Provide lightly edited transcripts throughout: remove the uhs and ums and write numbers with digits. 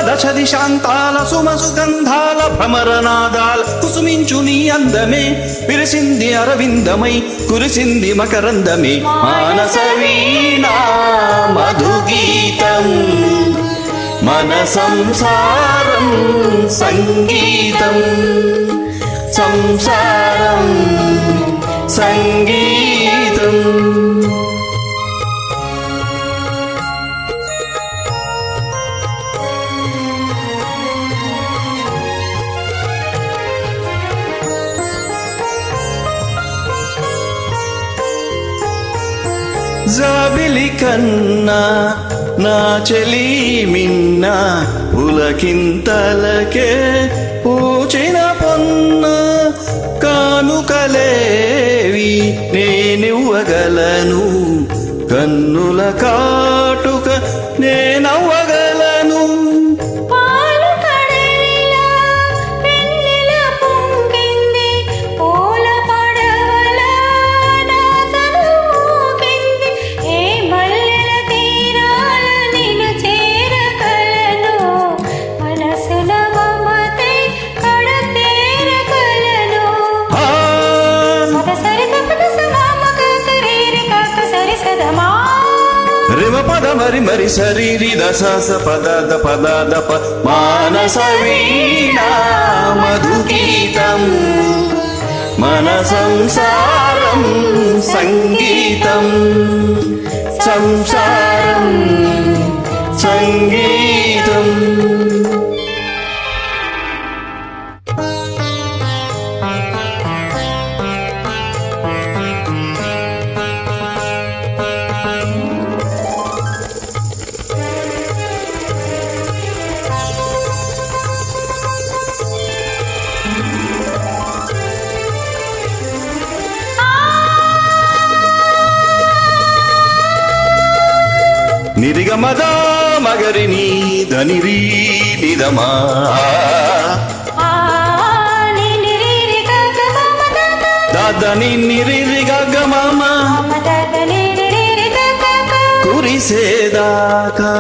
దశ దిశాంతాల సుమసుగంధాల భ్రమరనాదాల కుసుమించు నీ అందమే విరిసింది అరవిందమై కురిసింది మకరందమే మానస వీణా మధుగీతం మన సంసారం సంగీతం సంసారం సంగీతం జాబిలి కన్నా నా చెలి మిన్న పులకింతలకే పూచిన పొన్న కానుకలేవి నేనివ్వగలను కన్నుల కాటుక నేనవ్వగలను రిమ పద మరి మరి శరీరి దశ పద ప మానస వీణా మధుగీతం మన సంసారం సంగీతం సంసారం సంగీతం నిరిగమద మగరిని ధనిరి నిదమా దాదని నిరి గగమమ కురిసేదాకా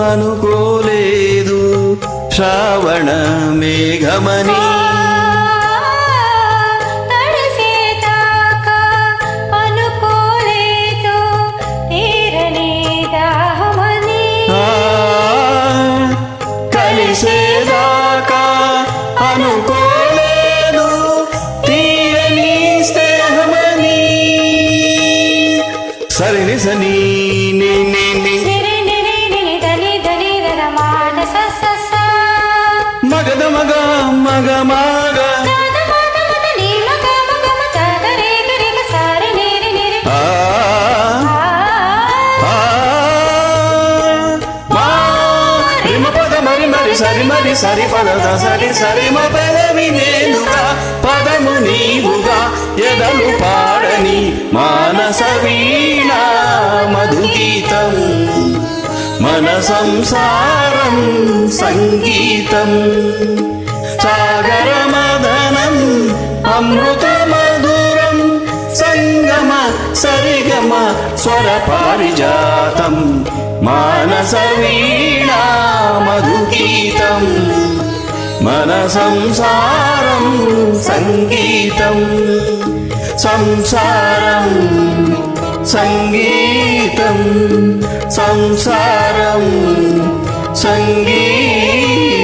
అనుకోలేదు శ్రావణ మేఘమని కలిసేదాకా అనుకోలేదు తీయని స్నేహమని సరిని సని మగద మగ మగ మగ సరి మరి సరి పద సరి సరి మ పదవి నేనుగా పదము నీవుగా ఎదలు పాడని మానస వీణా మధుగీతం మన సంసారం సంగీతం సాగర మదనం అమృత మధురం సంగమ సరిగమ స్వర పారిజాతం మానస వీణా మధుగీతం మన సంసారం సంగీతం సంసారం సంగీతం సంసారం సంగీతం